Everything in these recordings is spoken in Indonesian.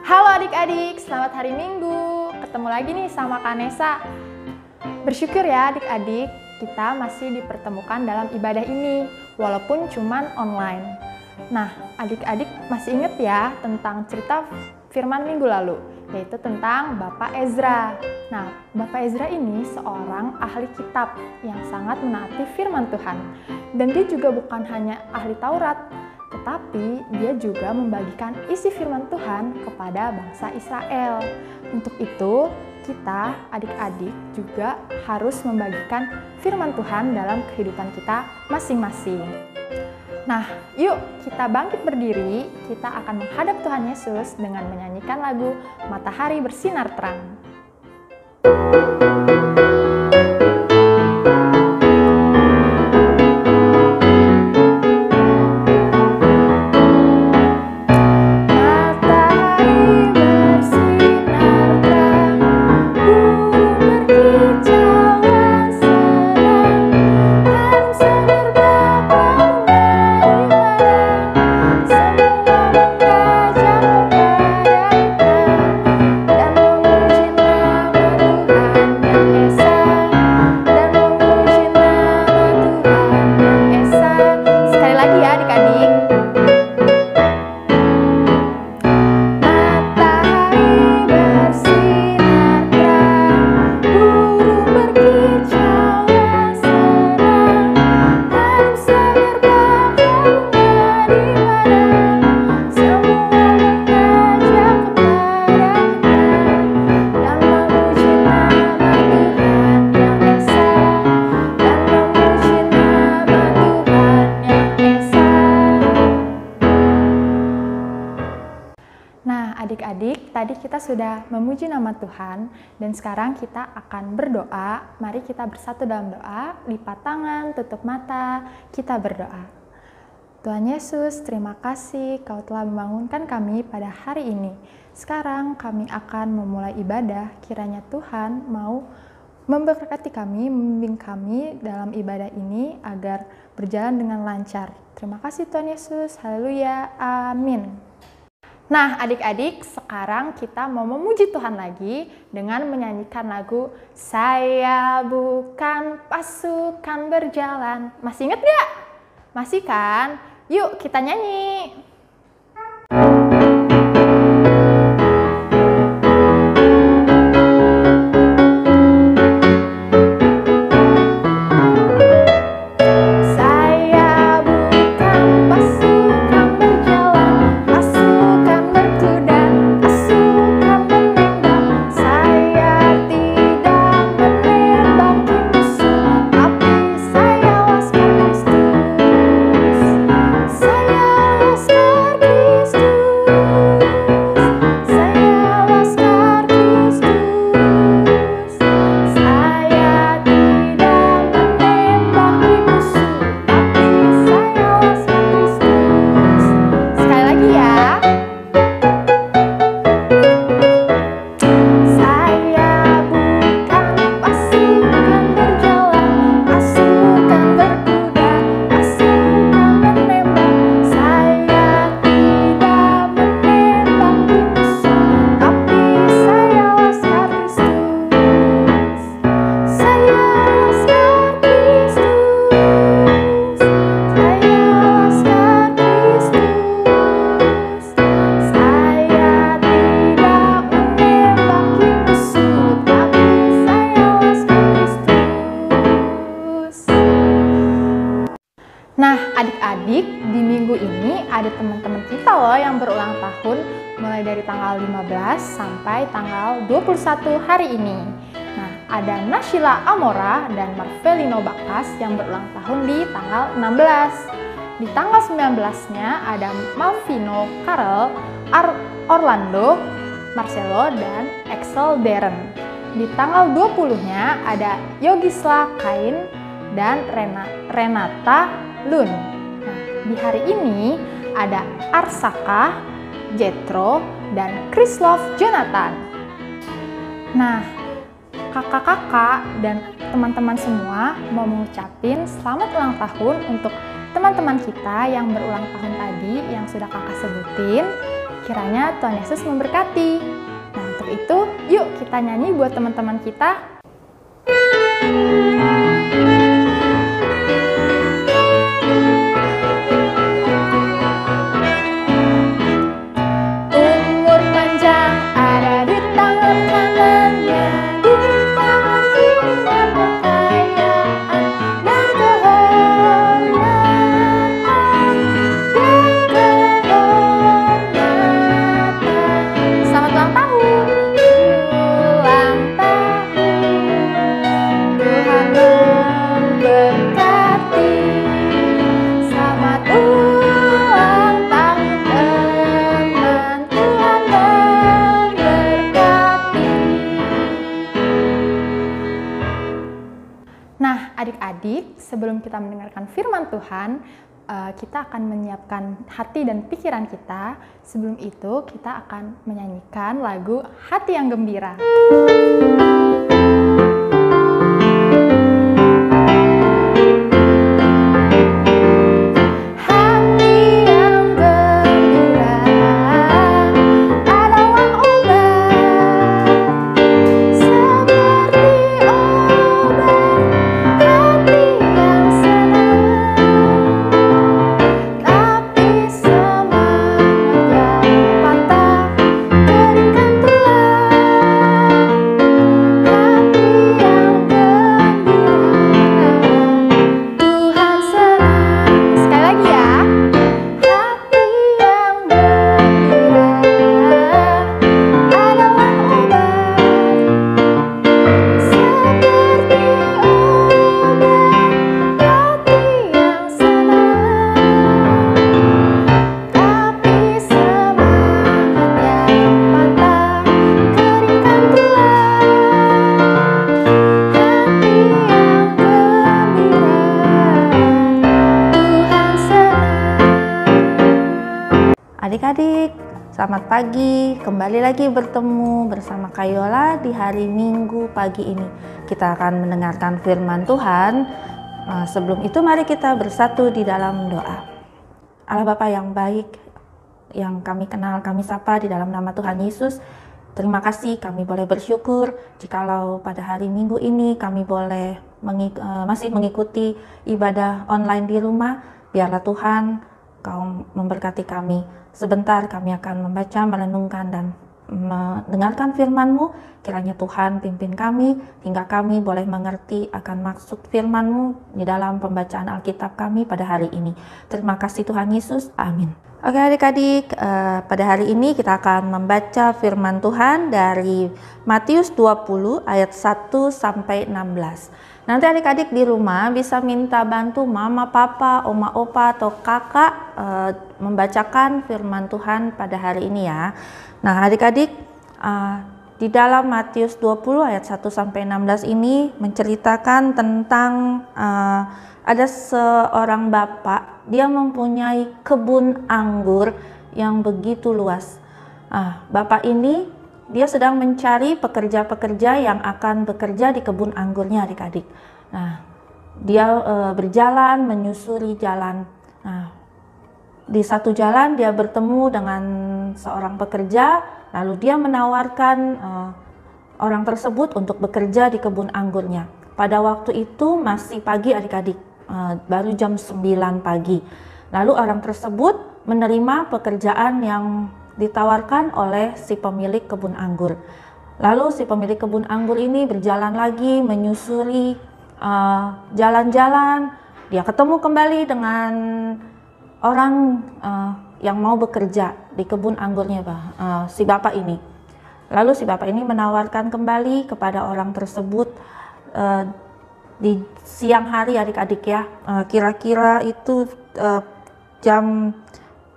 Halo adik-adik, selamat hari Minggu. Ketemu lagi nih sama Kak Nesa. Bersyukur ya adik-adik, kita masih dipertemukan dalam ibadah ini, walaupun cuman online. Nah, adik-adik masih ingat ya tentang cerita firman minggu lalu, yaitu tentang Bapak Ezra. Nah, Bapak Ezra ini seorang ahli kitab yang sangat menaati firman Tuhan. Dan dia juga bukan hanya ahli Taurat, tetapi dia juga membagikan isi firman Tuhan kepada bangsa Israel. Untuk itu, kita adik-adik juga harus membagikan firman Tuhan dalam kehidupan kita masing-masing. Nah, yuk kita bangkit berdiri, kita akan menghadap Tuhan Yesus dengan menyanyikan lagu Matahari Bersinar Terang. Adik-adik, tadi kita sudah memuji nama Tuhan dan sekarang kita akan berdoa. Mari kita bersatu dalam doa, lipat tangan, tutup mata, kita berdoa. Tuhan Yesus, terima kasih Kau telah membangunkan kami pada hari ini. Sekarang kami akan memulai ibadah, kiranya Tuhan mau memberkati kami, membimbing kami dalam ibadah ini agar berjalan dengan lancar. Terima kasih Tuhan Yesus, haleluya, amin. Nah adik-adik, sekarang kita mau memuji Tuhan lagi dengan menyanyikan lagu Saya Bukan Pasukan Berjalan. Masih ingat gak? Masih kan? Yuk kita nyanyi. Nah adik-adik, di minggu ini ada teman-teman kita loh yang berulang tahun mulai dari tanggal 15 sampai tanggal 21 hari ini. Nah ada Nashila Amora dan Marvelino Bakas yang berulang tahun di tanggal 16. Di tanggal 19-nya ada Malvino Karel, Orlando, Marcelo, dan Axel Darren. Di tanggal 20-nya ada Yogisla Kain dan Renata Lun. Nah, di hari ini ada Arsaka, Jetro, dan Krislov Jonathan. Nah, kakak-kakak dan teman-teman semua mau mengucapin selamat ulang tahun untuk teman-teman kita yang berulang tahun tadi yang sudah kakak sebutin. Kiranya Tuhan Yesus memberkati. Nah, untuk itu, yuk kita nyanyi buat teman-teman kita. Umur panjang ada di tangan kanannya, di tangan kirinya kekayaan dan kehormatan, Selamat ulang tahun, ulang tahun, Tuhan memberkati. Selamat ulang tahun teman, Tuhan memberkati. Nah, adik-adik, sebelum kita mendengarkan firman Tuhan, kita akan menyiapkan hati dan pikiran kita. Sebelum itu, kita akan menyanyikan lagu Hati yang Gembira. Adik-adik, selamat pagi. Kembali lagi bertemu bersama Kayola di hari Minggu pagi ini. Kita akan mendengarkan firman Tuhan. Sebelum itu mari kita bersatu di dalam doa. Allah Bapa yang baik, yang kami kenal, kami sapa di dalam nama Tuhan Yesus. Terima kasih, kami boleh bersyukur jikalau pada hari Minggu ini kami boleh masih mengikuti ibadah online di rumah. Biarlah Tuhan Kau memberkati kami. Sebentar kami akan membaca, merenungkan, dan mendengarkan firman-Mu. Kiranya Tuhan pimpin kami, hingga kami boleh mengerti akan maksud firman-Mu di dalam pembacaan Alkitab kami pada hari ini. Terima kasih Tuhan Yesus, amin. Oke adik-adik, pada hari ini kita akan membaca firman Tuhan dari Matius 20 ayat 1 sampai 16. Nanti adik-adik di rumah bisa minta bantu mama, papa, oma, opa, atau kakak membacakan firman Tuhan pada hari ini ya. Nah adik-adik, di dalam Matius 20 ayat 1 sampai 16 ini menceritakan tentang ada seorang bapak, dia mempunyai kebun anggur yang begitu luas. Bapak ini dia sedang mencari pekerja-pekerja yang akan bekerja di kebun anggurnya adik-adik. Nah, dia berjalan menyusuri jalan. Nah, di satu jalan dia bertemu dengan seorang pekerja, lalu dia menawarkan orang tersebut untuk bekerja di kebun anggurnya. Pada waktu itu masih pagi adik-adik, baru jam 9 pagi. Lalu orang tersebut menerima pekerjaan yang ditawarkan oleh si pemilik kebun anggur. Lalu si pemilik kebun anggur ini berjalan lagi menyusuri jalan-jalan. Dia ketemu kembali dengan orang yang mau bekerja di kebun anggurnya si bapak ini. Lalu si bapak ini menawarkan kembali kepada orang tersebut di siang hari adik-adik ya, kira-kira itu jam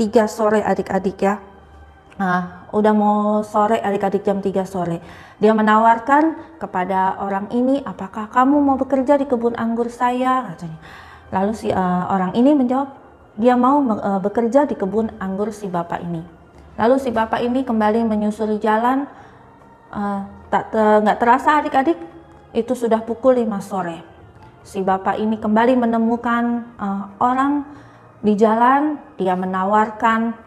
3 sore adik-adik ya. Udah mau sore adik-adik, jam 3 sore. Dia menawarkan kepada orang ini, apakah kamu mau bekerja di kebun anggur saya? Katanya. Lalu si orang ini menjawab, dia mau bekerja di kebun anggur si bapak ini. Lalu si bapak ini kembali menyusuri jalan, nggak terasa adik-adik, itu sudah pukul 5 sore. Si bapak ini kembali menemukan orang di jalan, dia menawarkan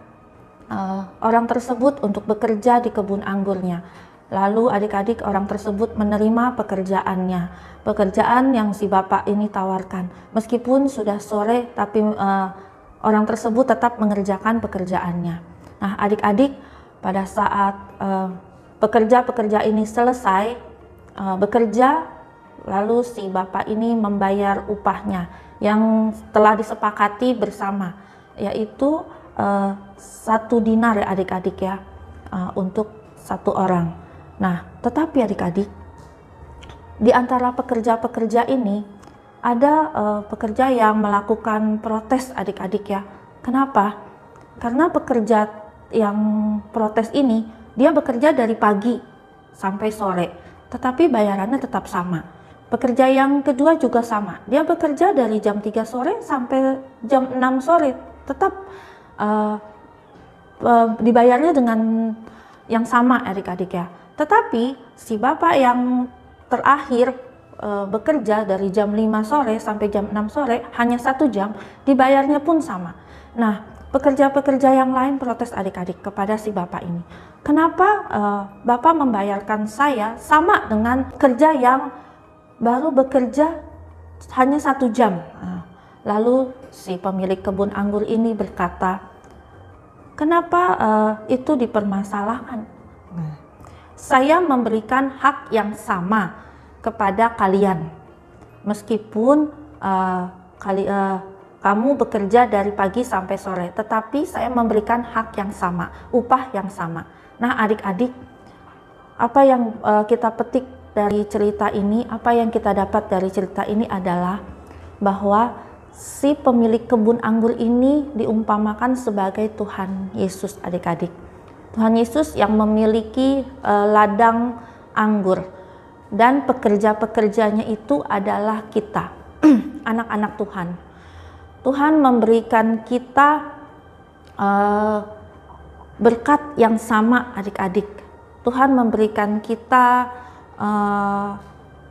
orang tersebut untuk bekerja di kebun anggurnya. Lalu adik-adik orang tersebut menerima pekerjaan yang si bapak ini tawarkan. Meskipun sudah sore, tapi orang tersebut tetap mengerjakan pekerjaannya. Nah, adik-adik pada saat pekerja ini selesai bekerja, lalu si bapak ini membayar upahnya yang telah disepakati bersama, yaitu 1 dinar ya adik-adik ya, untuk 1 orang. Nah, tetapi adik-adik, di antara pekerja-pekerja ini ada pekerja yang melakukan protes adik-adik ya. Kenapa? Karena pekerja yang protes ini, dia bekerja dari pagi sampai sore, tetapi bayarannya tetap sama. Pekerja yang kedua juga sama, dia bekerja dari jam 3 sore sampai jam 6 sore, tetap dibayarnya dengan yang sama adik-adik ya. Tetapi si bapak yang terakhir bekerja dari jam 5 sore sampai jam 6 sore, hanya 1 jam, dibayarnya pun sama. Nah, pekerja-pekerja yang lain protes adik-adik kepada si bapak ini. Kenapa bapak membayarkan saya sama dengan kerja yang baru bekerja hanya 1 jam? Lalu si pemilik kebun anggur ini berkata, kenapa itu dipermasalahkan? Saya memberikan hak yang sama kepada kalian, meskipun kamu bekerja dari pagi sampai sore, tetapi saya memberikan hak yang sama, upah yang sama. Nah adik-adik, apa yang kita petik dari cerita ini, apa yang kita dapat dari cerita ini adalah bahwa si pemilik kebun anggur ini diumpamakan sebagai Tuhan Yesus adik-adik. Tuhan Yesus yang memiliki ladang anggur, dan pekerja-pekerjanya itu adalah kita, anak-anak Tuhan. Tuhan memberikan kita berkat yang sama adik-adik. Tuhan memberikan kita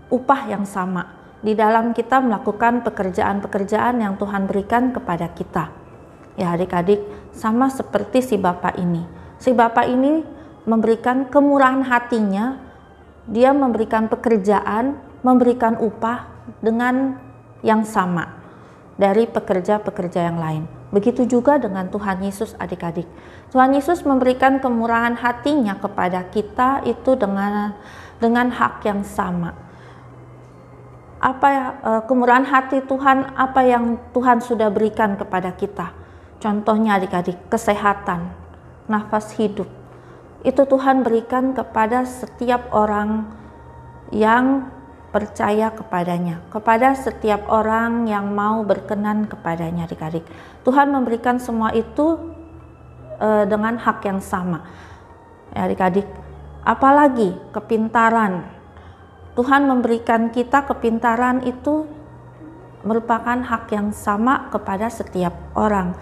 upah yang sama di dalam kita melakukan pekerjaan-pekerjaan yang Tuhan berikan kepada kita. Ya adik-adik, sama seperti si bapak ini. Si bapak ini memberikan kemurahan hatinya, dia memberikan pekerjaan, memberikan upah dengan yang sama dari pekerja-pekerja yang lain. Begitu juga dengan Tuhan Yesus adik-adik. Tuhan Yesus memberikan kemurahan hatinya kepada kita itu dengan hak yang sama. Kemurahan hati Tuhan, apa yang Tuhan sudah berikan kepada kita? Contohnya adik-adik, kesehatan, nafas hidup, itu Tuhan berikan kepada setiap orang yang percaya kepadanya, kepada setiap orang yang mau berkenan kepadanya adik-adik. Tuhan memberikan semua itu dengan hak yang sama ya, adik-adik. Apalagi kepintaran, Tuhan memberikan kita kepintaran itu merupakan hak yang sama kepada setiap orang,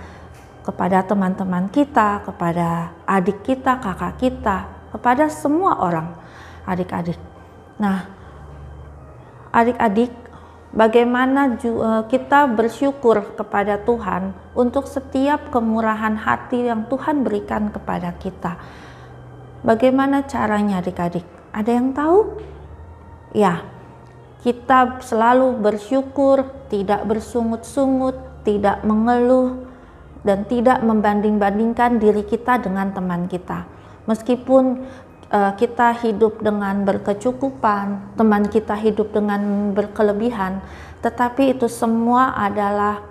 kepada teman-teman kita, kepada adik kita, kakak kita, kepada semua orang, adik-adik. Nah, adik-adik, bagaimana kita bersyukur kepada Tuhan untuk setiap kemurahan hati yang Tuhan berikan kepada kita. Bagaimana caranya adik-adik? Ada yang tahu? Ya, kita selalu bersyukur, tidak bersungut-sungut, tidak mengeluh, dan tidak membanding-bandingkan diri kita dengan teman kita. Meskipun kita hidup dengan berkecukupan, teman kita hidup dengan berkelebihan, tetapi itu semua adalah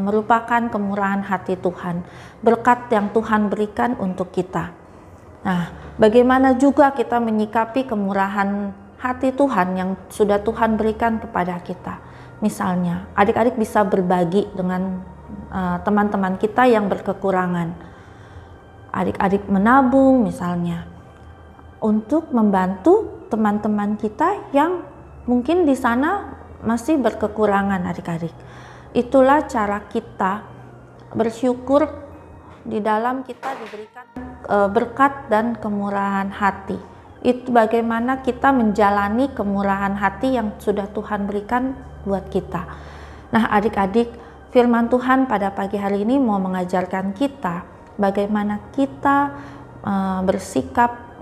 merupakan kemurahan hati Tuhan, berkat yang Tuhan berikan untuk kita. Nah, bagaimana juga kita menyikapi kemurahan hati Tuhan yang sudah Tuhan berikan kepada kita? Misalnya, adik-adik bisa berbagi dengan teman-teman kita yang berkekurangan. Adik-adik menabung misalnya untuk membantu teman-teman kita yang mungkin di sana masih berkekurangan adik-adik. Itulah cara kita bersyukur di dalam kita diberikan berkat dan kemurahan hati. Itu bagaimana kita menjalani kemurahan hati yang sudah Tuhan berikan buat kita. Nah adik-adik, firman Tuhan pada pagi hari ini mau mengajarkan kita bagaimana kita bersikap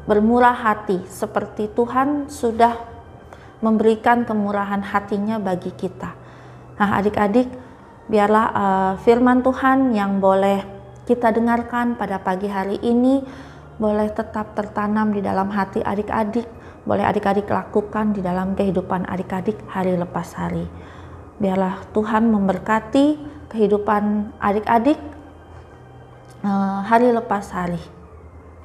bermurah hati seperti Tuhan sudah memberikan kemurahan hatinya bagi kita. Nah, adik-adik, biarlah firman Tuhan yang boleh kita dengarkan pada pagi hari ini boleh tetap tertanam di dalam hati adik-adik, boleh adik-adik lakukan di dalam kehidupan adik-adik hari lepas hari. Biarlah Tuhan memberkati kehidupan adik-adik hari lepas hari.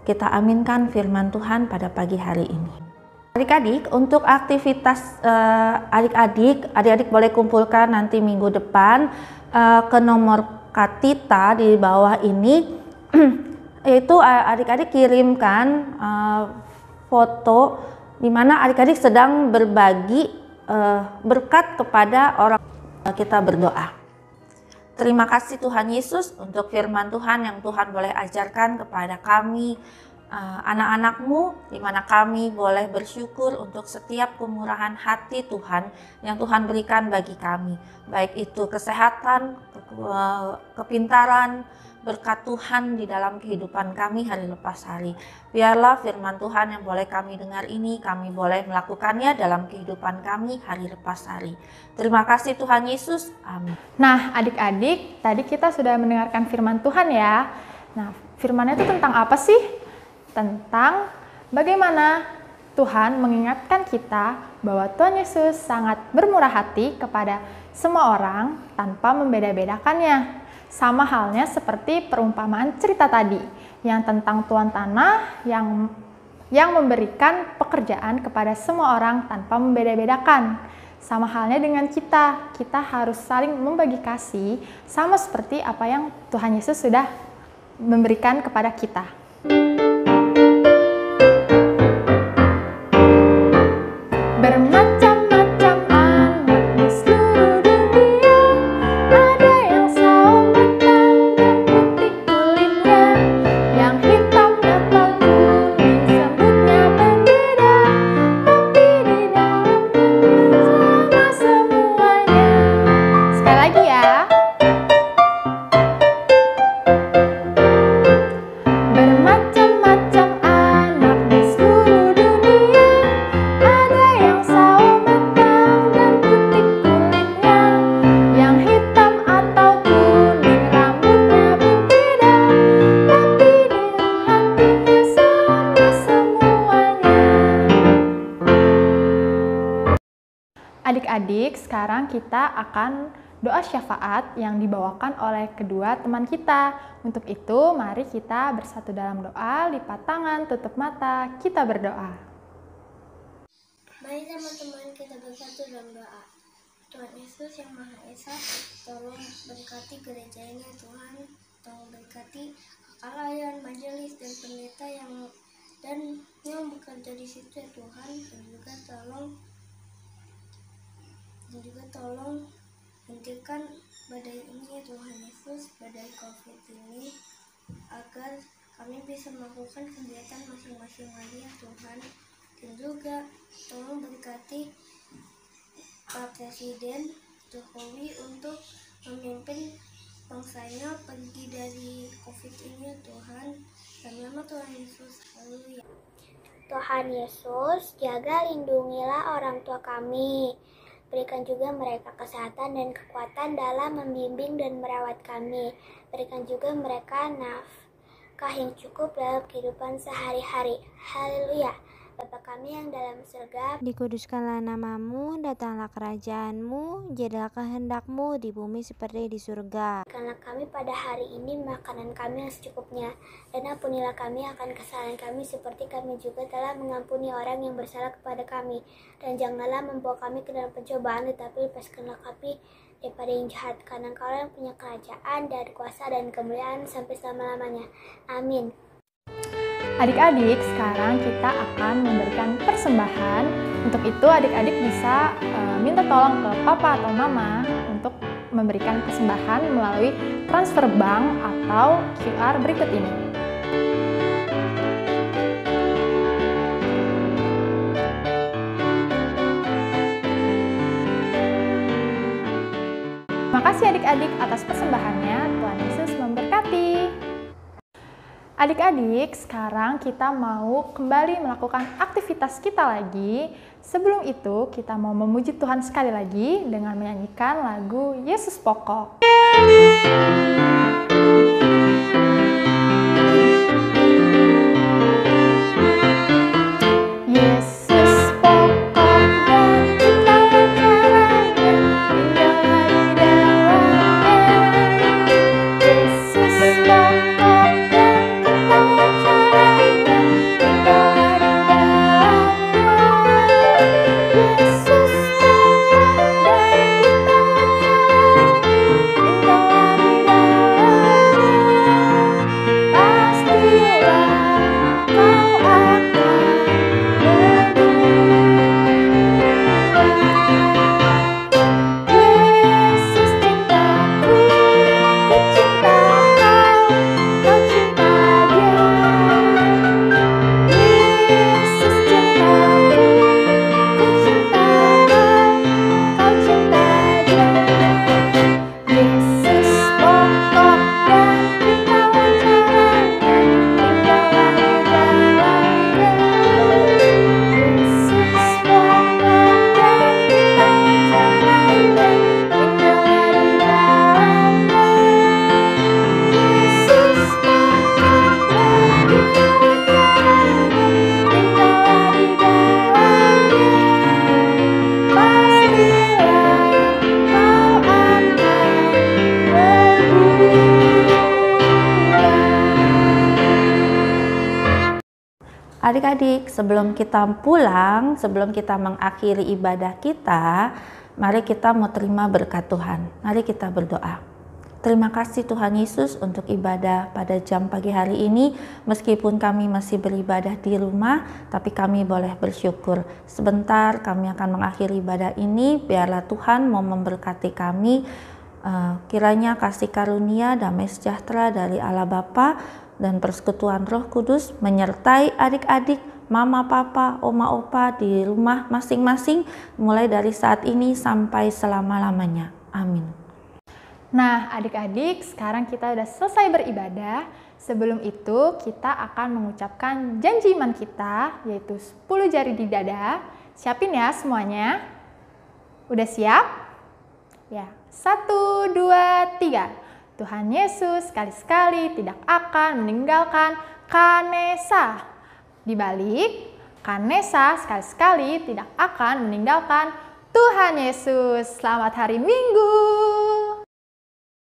Kita aminkan firman Tuhan pada pagi hari ini. Adik-adik, untuk aktivitas adik-adik boleh kumpulkan nanti minggu depan ke nomor Katita di bawah ini. Yaitu adik-adik kirimkan foto di mana adik-adik sedang berbagi berkat kepada orang. Kita berdoa. Terima kasih Tuhan Yesus untuk firman Tuhan yang Tuhan boleh ajarkan kepada kami anak-anak-Mu, di mana kami boleh bersyukur untuk setiap kemurahan hati Tuhan yang Tuhan berikan bagi kami, baik itu kesehatan, kepintaran, berkat Tuhan di dalam kehidupan kami hari lepas hari. Biarlah firman Tuhan yang boleh kami dengar ini, kami boleh melakukannya dalam kehidupan kami hari lepas hari. Terima kasih Tuhan Yesus, amin. Nah, adik-adik, tadi kita sudah mendengarkan firman Tuhan ya. Nah, firman-nya itu tentang apa sih? Tentang bagaimana Tuhan mengingatkan kita bahwa Tuhan Yesus sangat bermurah hati kepada semua orang tanpa membeda-bedakannya. Sama halnya seperti perumpamaan cerita tadi, yang tentang tuan tanah yang memberikan pekerjaan kepada semua orang tanpa membeda-bedakan. Sama halnya dengan kita harus saling membagi kasih, sama seperti apa yang Tuhan Yesus sudah memberikan kepada kita. Bermacam-macam anak di seluruh dunia, ada yang sawo matang dan putih kulitnya, yang hitam atau kuning rambutnya berbeda, tapi di dalam sama semuanya. Sekali lagi ya. Bermacam-macam anak di seluruh dunia, ada yang sawo matang dan putih kulitnya, yang hitam atau kuning rambutnya berbeda, tapi di hatinya sama semuanya. Adik-adik, sekarang kita akan doa syafaat yang dibawakan oleh kedua teman kita. Untuk itu, mari kita bersatu dalam doa, lipat tangan, tutup mata, kita berdoa. Mari teman-teman kita bersatu dalam doa. Tuhan Yesus yang Maha Esa, tolong berkati gereja ini Tuhan. Tolong berkati kekalayan, majelis, dan pendeta yang bekerja di situ ya Tuhan. Dan juga tolong hentikan badai ini ya Tuhan Yesus, badai COVID ini, agar kami bisa melakukan kegiatan masing-masing lagi ya Tuhan. Dan juga tolong berkati Pak Presiden Jokowi untuk memimpin bangsanya pergi dari COVID ini ya Tuhan. Dalam nama Tuhan Yesus, haleluya. Tuhan Yesus, jaga lindungilah orang tua kami. Berikan juga mereka kesehatan dan kekuatan dalam membimbing dan merawat kami. Berikan juga mereka nafkah yang cukup dalam kehidupan sehari-hari. Haleluya. Bapa kami yang dalam surga, dikuduskanlah namamu, datanglah kerajaanmu, jadilah kehendakmu di bumi seperti di surga. Berikanlah kami pada hari ini makanan kami yang secukupnya, dan ampunilah kami akan kesalahan kami seperti kami juga telah mengampuni orang yang bersalah kepada kami. Dan janganlah membawa kami ke dalam pencobaan, tetapi lepaskanlah kami daripada yang jahat, karena Engkau yang punya kerajaan dan kuasa dan kemuliaan sampai selama-lamanya. Amin. Adik-adik, sekarang kita akan memberikan persembahan. Untuk itu adik-adik bisa minta tolong ke papa atau mama untuk memberikan persembahan melalui transfer bank atau QR berikut ini. Terima kasih adik-adik atas persembahannya. Tuhan Yesus memberkati. Adik-adik, sekarang kita mau kembali melakukan aktivitas kita lagi. Sebelum itu, kita mau memuji Tuhan sekali lagi dengan menyanyikan lagu Yesus Pokok. Adik-adik, sebelum kita pulang, sebelum kita mengakhiri ibadah kita, mari kita mau terima berkat Tuhan. Mari kita berdoa. Terima kasih Tuhan Yesus untuk ibadah pada jam pagi hari ini. Meskipun kami masih beribadah di rumah, tapi kami boleh bersyukur. Sebentar kami akan mengakhiri ibadah ini, biarlah Tuhan mau memberkati kami. Kiranya kasih karunia, damai sejahtera dari Allah Bapa dan persekutuan Roh Kudus menyertai adik-adik, mama, papa, oma, opa di rumah masing-masing mulai dari saat ini sampai selama-lamanya. Amin. Nah, adik-adik, sekarang kita udah selesai beribadah. Sebelum itu, kita akan mengucapkan janji iman kita, yaitu 10 jari di dada. Siapin ya semuanya. Udah siap? Ya, 1, 2, 3. Tuhan Yesus sekali-sekali tidak akan meninggalkan Kanesa. Dibalik, Kanesa sekali-sekali tidak akan meninggalkan Tuhan Yesus. Selamat hari Minggu.